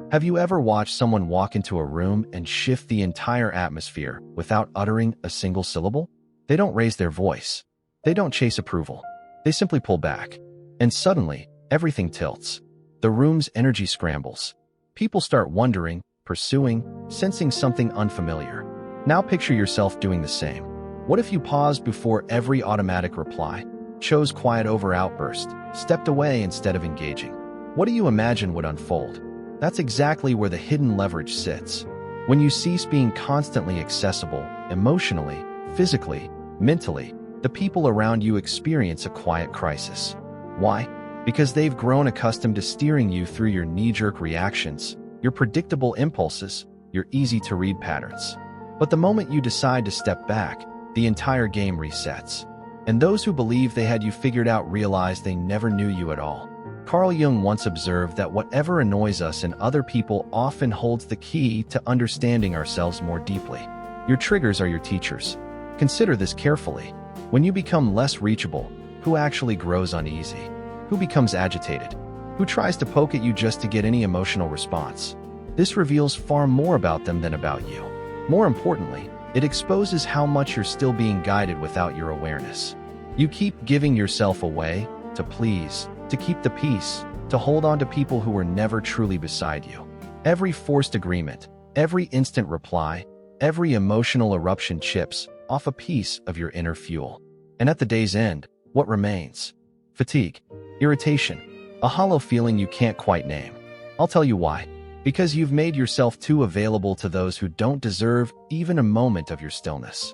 Have you ever watched someone walk into a room and shift the entire atmosphere without uttering a single syllable? They don't raise their voice. They don't chase approval. They simply pull back. And suddenly, everything tilts. The room's energy scrambles. People start wondering, pursuing, sensing something unfamiliar. Now picture yourself doing the same. What if you paused before every automatic reply, chose quiet over outburst, stepped away instead of engaging? What do you imagine would unfold? That's exactly where the hidden leverage sits. When you cease being constantly accessible, emotionally, physically, mentally, the people around you experience a quiet crisis. Why? Because they've grown accustomed to steering you through your knee-jerk reactions, your predictable impulses, your easy-to-read patterns. But the moment you decide to step back, the entire game resets. And those who believe they had you figured out realize they never knew you at all. Carl Jung once observed that whatever annoys us in other people often holds the key to understanding ourselves more deeply. Your triggers are your teachers. Consider this carefully. When you become less reachable, who actually grows uneasy? Who becomes agitated? Who tries to poke at you just to get any emotional response? This reveals far more about them than about you. More importantly, it exposes how much you're still being guided without your awareness. You keep giving yourself away to please, to keep the peace, to hold on to people who were never truly beside you. Every forced agreement, every instant reply, every emotional eruption chips off a piece of your inner fuel. And at the day's end, what remains? Fatigue, irritation, a hollow feeling you can't quite name. I'll tell you why. Because you've made yourself too available to those who don't deserve even a moment of your stillness.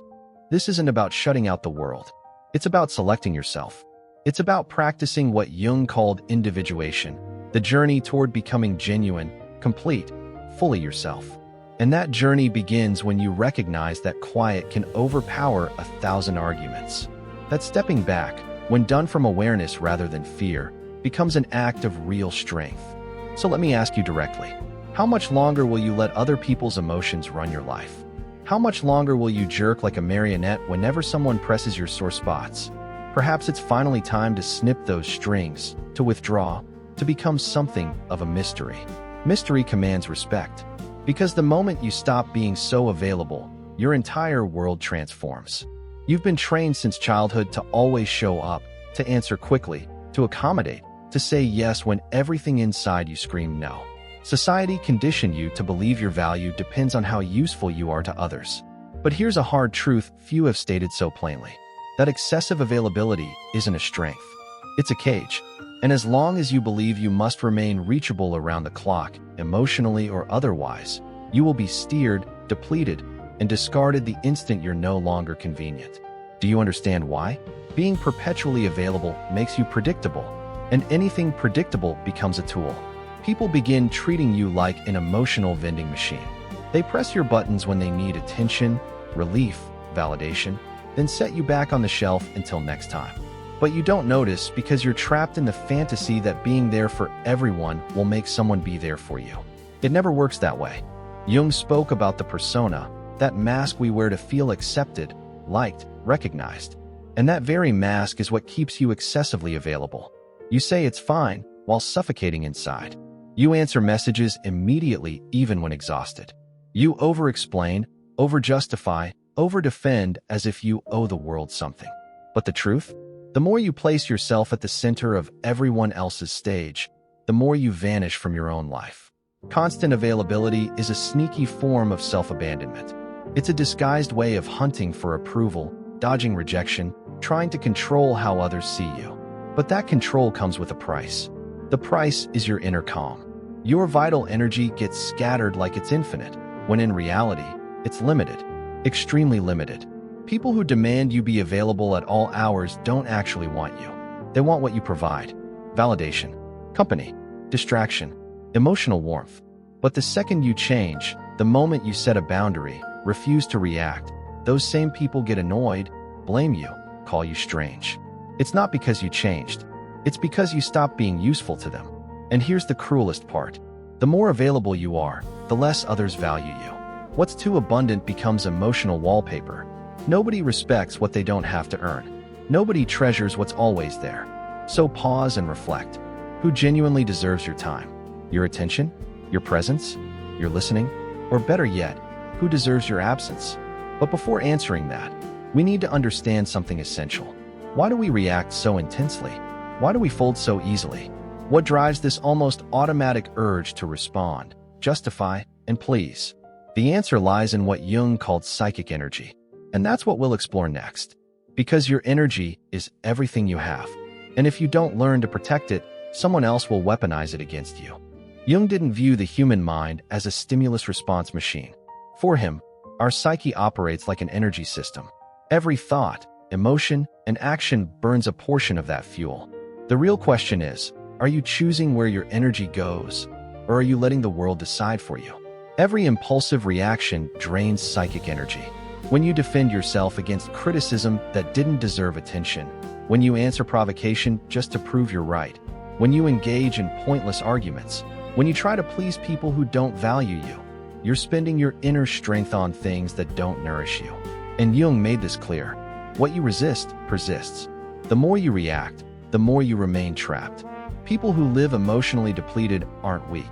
This isn't about shutting out the world. It's about selecting yourself. It's about practicing what Jung called individuation, the journey toward becoming genuine, complete, fully yourself. And that journey begins when you recognize that quiet can overpower 1,000 arguments. That stepping back, when done from awareness rather than fear, becomes an act of real strength. So let me ask you directly, how much longer will you let other people's emotions run your life? How much longer will you jerk like a marionette whenever someone presses your sore spots? Perhaps it's finally time to snip those strings, to withdraw, to become something of a mystery. Mystery commands respect, because the moment you stop being so available, your entire world transforms. You've been trained since childhood to always show up, to answer quickly, to accommodate, to say yes when everything inside you screamed no. Society conditioned you to believe your value depends on how useful you are to others. But here's a hard truth few have stated so plainly. That excessive availability isn't a strength. It's a cage. And as long as you believe you must remain reachable around the clock, emotionally or otherwise, you will be steered, depleted, and discarded the instant you're no longer convenient. Do you understand why? Being perpetually available makes you predictable, and anything predictable becomes a tool. People begin treating you like an emotional vending machine. They press your buttons when they need attention, relief, validation, then set you back on the shelf until next time. But you don't notice because you're trapped in the fantasy that being there for everyone will make someone be there for you. It never works that way. Jung spoke about the persona, that mask we wear to feel accepted, liked, recognized. And that very mask is what keeps you excessively available. You say it's fine while suffocating inside. You answer messages immediately even when exhausted. You over-explain, over-justify, over-defend as if you owe the world something. But the truth? The more you place yourself at the center of everyone else's stage, the more you vanish from your own life. Constant availability is a sneaky form of self-abandonment. It's a disguised way of hunting for approval, dodging rejection, trying to control how others see you. But that control comes with a price. The price is your inner calm. Your vital energy gets scattered like it's infinite, when in reality, it's limited. Extremely limited. People who demand you be available at all hours don't actually want you. They want what you provide. Validation, company, distraction, emotional warmth. But the second you change, the moment you set a boundary, refuse to react, those same people get annoyed, blame you, call you strange. It's not because you changed. It's because you stopped being useful to them. And here's the cruelest part. The more available you are, the less others value you. What's too abundant becomes emotional wallpaper. Nobody respects what they don't have to earn. Nobody treasures what's always there. So pause and reflect. Who genuinely deserves your time? Your attention? Your presence? Your listening? Or better yet, who deserves your absence? But before answering that, we need to understand something essential. Why do we react so intensely? Why do we fold so easily? What drives this almost automatic urge to respond, justify, and please? The answer lies in what Jung called psychic energy. And that's what we'll explore next. Because your energy is everything you have. And if you don't learn to protect it, someone else will weaponize it against you. Jung didn't view the human mind as a stimulus response machine. For him, our psyche operates like an energy system. Every thought, emotion, and action burns a portion of that fuel. The real question is, are you choosing where your energy goes, or are you letting the world decide for you? Every impulsive reaction drains psychic energy. When you defend yourself against criticism that didn't deserve attention, when you answer provocation just to prove you're right, when you engage in pointless arguments, when you try to please people who don't value you, you're spending your inner strength on things that don't nourish you. And Jung made this clear. What you resist persists. The more you react, the more you remain trapped. People who live emotionally depleted aren't weak.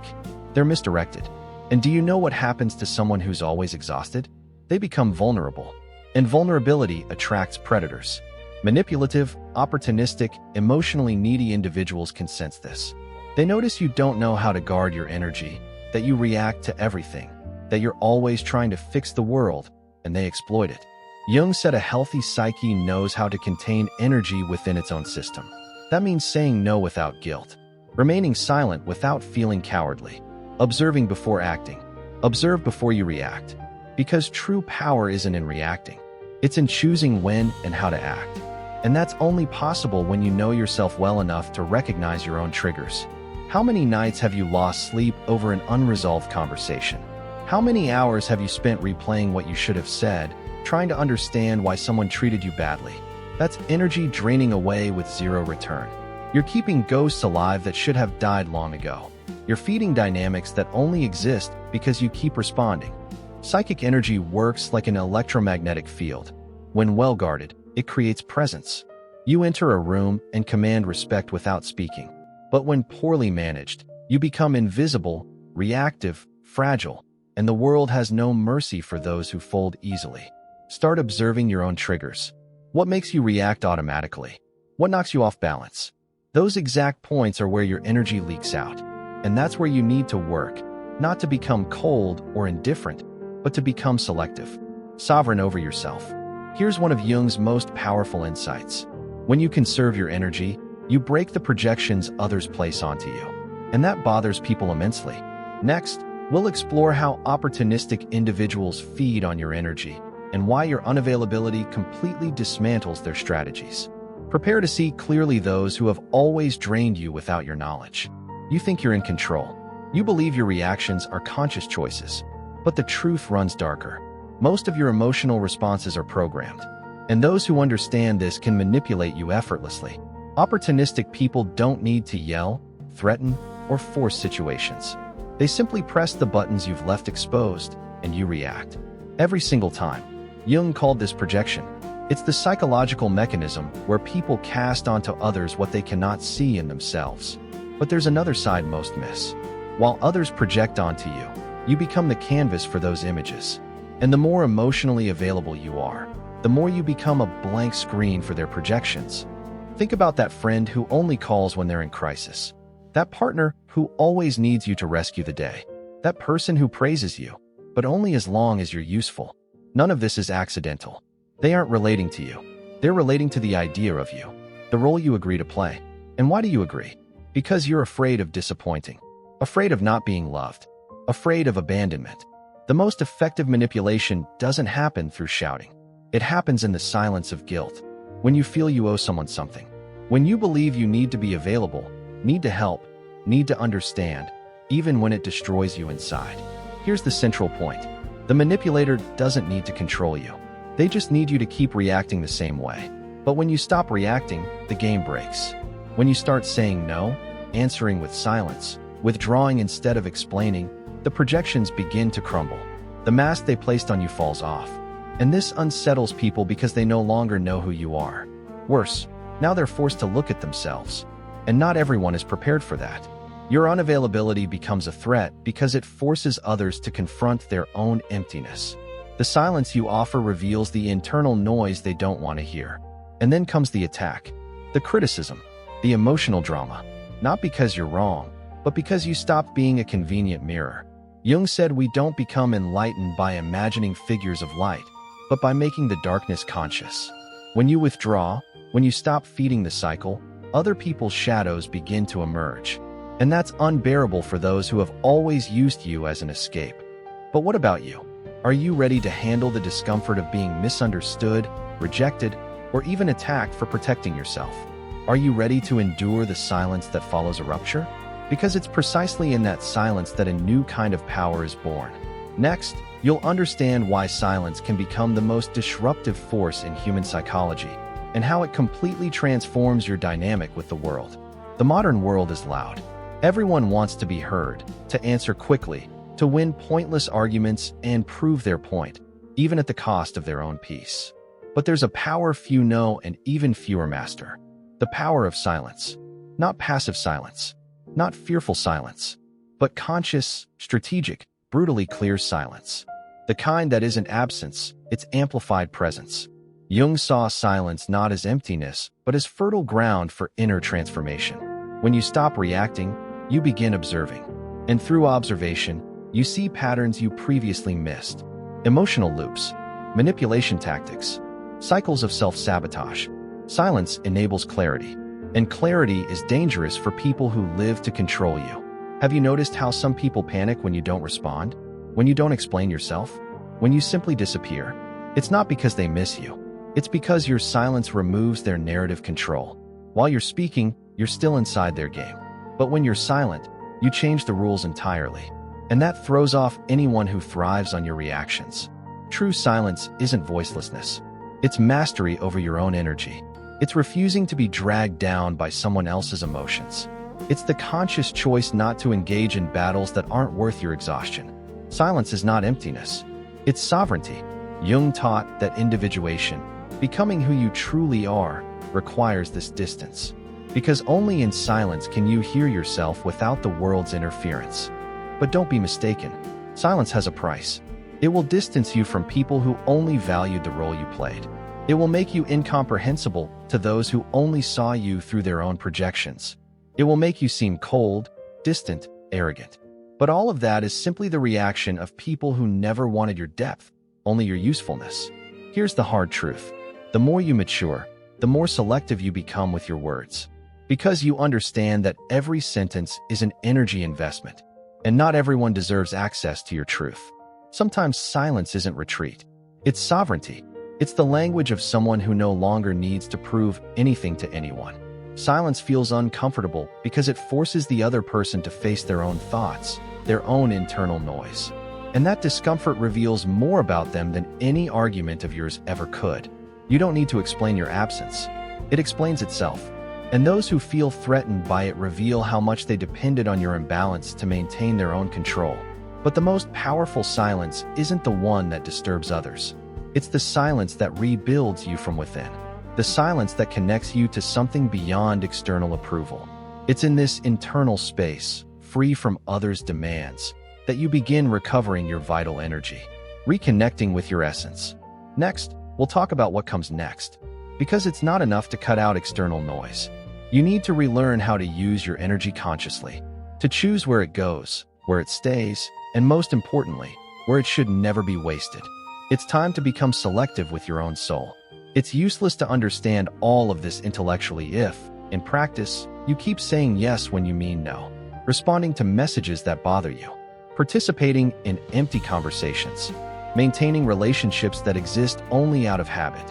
They're misdirected. And do you know what happens to someone who's always exhausted? They become vulnerable. And vulnerability attracts predators. Manipulative, opportunistic, emotionally needy individuals can sense this. They notice you don't know how to guard your energy, that you react to everything, that you're always trying to fix the world, and they exploit it. Jung said a healthy psyche knows how to contain energy within its own system. That means saying no without guilt, remaining silent without feeling cowardly, observing before acting. Observe before you react. Because true power isn't in reacting. It's in choosing when and how to act. And that's only possible when you know yourself well enough to recognize your own triggers. How many nights have you lost sleep over an unresolved conversation? How many hours have you spent replaying what you should have said, trying to understand why someone treated you badly? That's energy draining away with zero return. You're keeping ghosts alive that should have died long ago. You're feeding dynamics that only exist because you keep responding. Psychic energy works like an electromagnetic field. When well guarded, it creates presence. You enter a room and command respect without speaking. But when poorly managed, you become invisible, reactive, fragile, and the world has no mercy for those who fold easily. Start observing your own triggers. What makes you react automatically? What knocks you off balance? Those exact points are where your energy leaks out. And that's where you need to work, not to become cold or indifferent, but to become selective, sovereign over yourself. Here's one of Jung's most powerful insights. When you conserve your energy, you break the projections others place onto you. And that bothers people immensely. Next, we'll explore how opportunistic individuals feed on your energy and why your unavailability completely dismantles their strategies. Prepare to see clearly those who have always drained you without your knowledge. You think you're in control. You believe your reactions are conscious choices. But the truth runs darker. Most of your emotional responses are programmed. And those who understand this can manipulate you effortlessly. Opportunistic people don't need to yell, threaten, or force situations. They simply press the buttons you've left exposed, and you react. Every single time. Jung called this projection. It's the psychological mechanism where people cast onto others what they cannot see in themselves. But there's another side most miss. While others project onto you, you become the canvas for those images. And the more emotionally available you are, the more you become a blank screen for their projections. Think about that friend who only calls when they're in crisis. That partner who always needs you to rescue the day. That person who praises you, but only as long as you're useful. None of this is accidental. They aren't relating to you. They're relating to the idea of you, the role you agree to play. And why do you agree? Because you're afraid of disappointing, afraid of not being loved, afraid of abandonment. The most effective manipulation doesn't happen through shouting. It happens in the silence of guilt. When you feel you owe someone something. When you believe you need to be available, need to help, need to understand, even when it destroys you inside. Here's the central point. The manipulator doesn't need to control you. They just need you to keep reacting the same way. But when you stop reacting, the game breaks. When you start saying no, answering with silence, withdrawing instead of explaining, the projections begin to crumble. The mask they placed on you falls off. And this unsettles people because they no longer know who you are. Worse, now they're forced to look at themselves. And not everyone is prepared for that. Your unavailability becomes a threat because it forces others to confront their own emptiness. The silence you offer reveals the internal noise they don't want to hear. And then comes the attack, the criticism, the emotional drama. Not because you're wrong, but because you stopped being a convenient mirror. Jung said we don't become enlightened by imagining figures of light, but by making the darkness conscious. When you withdraw, when you stop feeding the cycle, other people's shadows begin to emerge. And that's unbearable for those who have always used you as an escape. But what about you? Are you ready to handle the discomfort of being misunderstood, rejected, or even attacked for protecting yourself? Are you ready to endure the silence that follows a rupture? Because it's precisely in that silence that a new kind of power is born. Next, you'll understand why silence can become the most disruptive force in human psychology, and how it completely transforms your dynamic with the world. The modern world is loud. Everyone wants to be heard, to answer quickly, to win pointless arguments and prove their point, even at the cost of their own peace. But there's a power few know and even fewer master. The power of silence. Not passive silence, not fearful silence, but conscious, strategic, brutally clear silence. The kind that isn't absence, it's amplified presence. Jung saw silence not as emptiness, but as fertile ground for inner transformation. When you stop reacting, you begin observing. And through observation, you see patterns you previously missed. Emotional loops, manipulation tactics, cycles of self-sabotage. Silence enables clarity. And clarity is dangerous for people who live to control you. Have you noticed how some people panic when you don't respond? When you don't explain yourself? When you simply disappear? It's not because they miss you. It's because your silence removes their narrative control. While you're speaking, you're still inside their game. But when you're silent, you change the rules entirely. And that throws off anyone who thrives on your reactions. True silence isn't voicelessness. It's mastery over your own energy. It's refusing to be dragged down by someone else's emotions. It's the conscious choice not to engage in battles that aren't worth your exhaustion. Silence is not emptiness. It's sovereignty. Jung taught that individuation, becoming who you truly are, requires this distance. Because only in silence can you hear yourself without the world's interference. But don't be mistaken. Silence has a price. It will distance you from people who only valued the role you played. It will make you incomprehensible to those who only saw you through their own projections. It will make you seem cold, distant, arrogant. But all of that is simply the reaction of people who never wanted your depth, only your usefulness. Here's the hard truth. The more you mature, the more selective you become with your words. Because you understand that every sentence is an energy investment, and not everyone deserves access to your truth. Sometimes silence isn't retreat. It's sovereignty. It's the language of someone who no longer needs to prove anything to anyone. Silence feels uncomfortable because it forces the other person to face their own thoughts, their own internal noise. And that discomfort reveals more about them than any argument of yours ever could. You don't need to explain your absence. It explains itself. And those who feel threatened by it reveal how much they depended on your imbalance to maintain their own control. But the most powerful silence isn't the one that disturbs others. It's the silence that rebuilds you from within. The silence that connects you to something beyond external approval. It's in this internal space, free from others' demands, that you begin recovering your vital energy, reconnecting with your essence. Next, we'll talk about what comes next. Because it's not enough to cut out external noise. You need to relearn how to use your energy consciously, to choose where it goes, where it stays, and most importantly, where it should never be wasted. It's time to become selective with your own soul. It's useless to understand all of this intellectually if, in practice, you keep saying yes when you mean no, responding to messages that bother you, participating in empty conversations, maintaining relationships that exist only out of habit.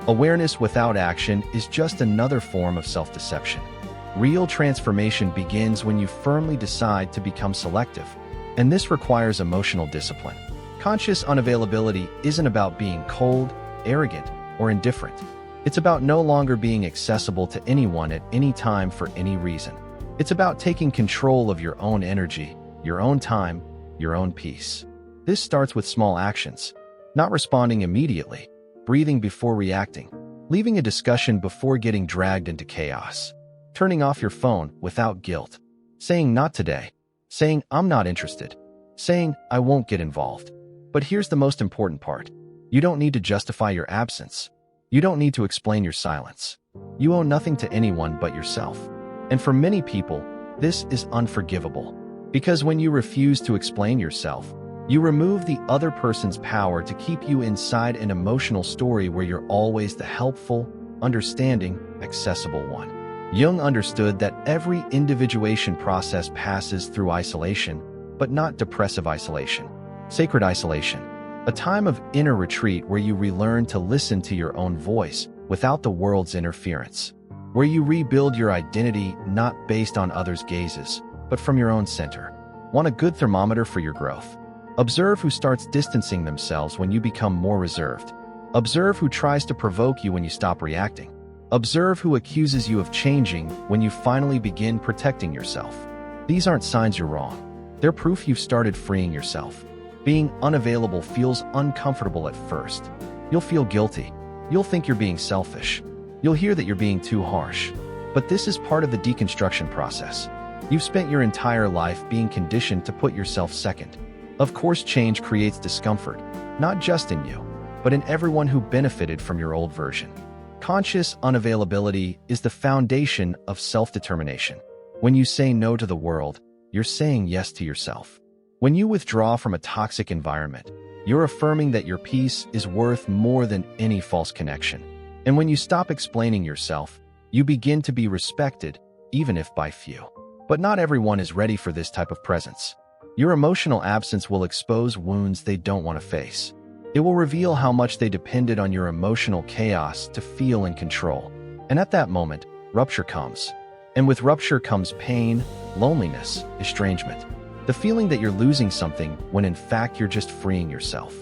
Awareness without action is just another form of self-deception. Real transformation begins when you firmly decide to become selective, and this requires emotional discipline. Conscious unavailability isn't about being cold, arrogant, or indifferent. It's about no longer being accessible to anyone at any time for any reason. It's about taking control of your own energy, your own time, your own peace. This starts with small actions, not responding immediately, breathing before reacting, leaving a discussion before getting dragged into chaos, turning off your phone without guilt, saying not today, saying I'm not interested, saying I won't get involved. But here's the most important part. You don't need to justify your absence. You don't need to explain your silence. You owe nothing to anyone but yourself. And for many people, this is unforgivable. Because when you refuse to explain yourself, you remove the other person's power to keep you inside an emotional story where you're always the helpful, understanding, accessible one. Jung understood that every individuation process passes through isolation, but not depressive isolation. Sacred isolation, a time of inner retreat where you relearn to listen to your own voice without the world's interference, where you rebuild your identity not based on others' gazes, but from your own center. Want a good thermometer for your growth? Observe who starts distancing themselves when you become more reserved. Observe who tries to provoke you when you stop reacting. Observe who accuses you of changing when you finally begin protecting yourself. These aren't signs you're wrong. They're proof you've started freeing yourself. Being unavailable feels uncomfortable at first. You'll feel guilty. You'll think you're being selfish. You'll hear that you're being too harsh. But this is part of the deconstruction process. You've spent your entire life being conditioned to put yourself second. Of course, change creates discomfort, not just in you, but in everyone who benefited from your old version. Conscious unavailability is the foundation of self-determination. When you say no to the world, you're saying yes to yourself. When you withdraw from a toxic environment, you're affirming that your peace is worth more than any false connection. And when you stop explaining yourself, you begin to be respected, even if by few. But not everyone is ready for this type of presence. Your emotional absence will expose wounds they don't want to face. It will reveal how much they depended on your emotional chaos to feel in control. And at that moment, rupture comes. And with rupture comes pain, loneliness, estrangement. The feeling that you're losing something when in fact you're just freeing yourself.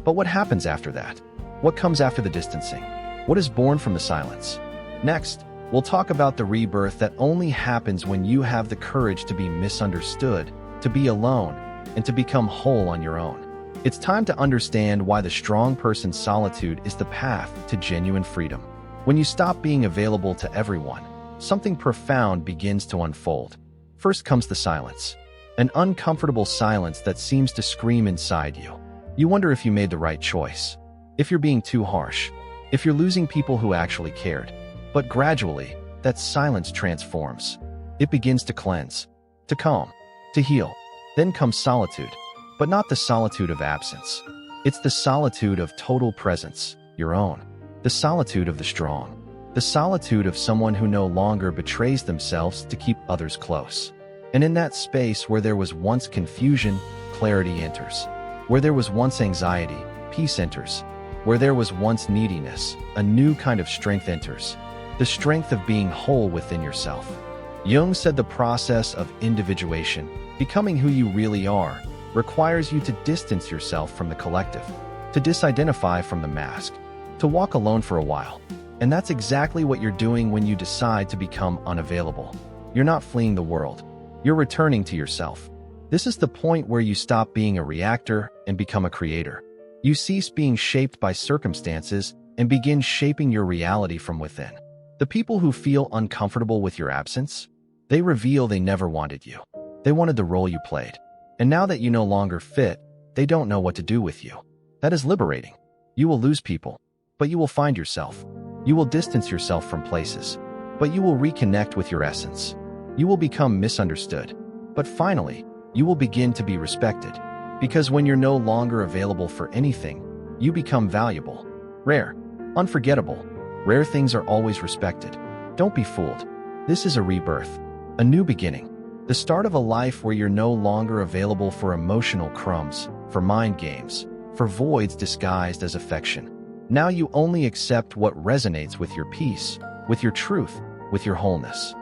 But what happens after that? What comes after the distancing? What is born from the silence? Next, we'll talk about the rebirth that only happens when you have the courage to be misunderstood, to be alone, and to become whole on your own. It's time to understand why the strong person's solitude is the path to genuine freedom. When you stop being available to everyone, something profound begins to unfold. First comes the silence. An uncomfortable silence that seems to scream inside you. You wonder if you made the right choice, if you're being too harsh, if you're losing people who actually cared. But gradually, that silence transforms. It begins to cleanse, to calm, to heal. Then comes solitude, but not the solitude of absence. It's the solitude of total presence, your own. The solitude of the strong. The solitude of someone who no longer betrays themselves to keep others close. And in that space where there was once confusion, clarity enters. Where there was once anxiety, peace enters. Where there was once neediness, a new kind of strength enters. The strength of being whole within yourself. Jung said the process of individuation, becoming who you really are, requires you to distance yourself from the collective, to disidentify from the mask, to walk alone for a while. And that's exactly what you're doing when you decide to become unavailable. You're not fleeing the world. You're returning to yourself. This is the point where you stop being a reactor and become a creator. You cease being shaped by circumstances and begin shaping your reality from within. The people who feel uncomfortable with your absence, they reveal they never wanted you. They wanted the role you played. And now that you no longer fit, they don't know what to do with you. That is liberating. You will lose people, but you will find yourself. You will distance yourself from places, but you will reconnect with your essence. You will become misunderstood, but finally, you will begin to be respected. Because when you're no longer available for anything, you become valuable, rare, unforgettable. Rare things are always respected. Don't be fooled. This is a rebirth, a new beginning, the start of a life where you're no longer available for emotional crumbs, for mind games, for voids disguised as affection. Now you only accept what resonates with your peace, with your truth, with your wholeness.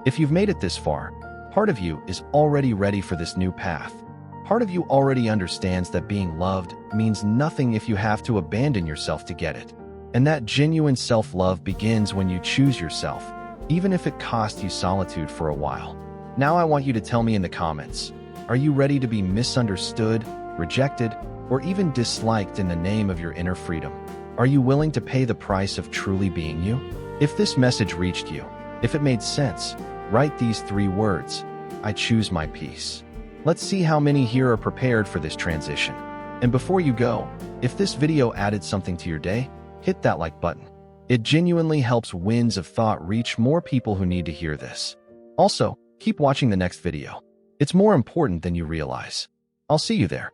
If you've made it this far, part of you is already ready for this new path. Part of you already understands that being loved means nothing if you have to abandon yourself to get it. And that genuine self-love begins when you choose yourself, even if it costs you solitude for a while. Now I want you to tell me in the comments, are you ready to be misunderstood, rejected, or even disliked in the name of your inner freedom? Are you willing to pay the price of truly being you? If this message reached you, if it made sense, write these 3 words. I choose my peace. Let's see how many here are prepared for this transition. And before you go, if this video added something to your day, hit that like button. It genuinely helps Winds of Thought reach more people who need to hear this. Also, keep watching the next video. It's more important than you realize. I'll see you there.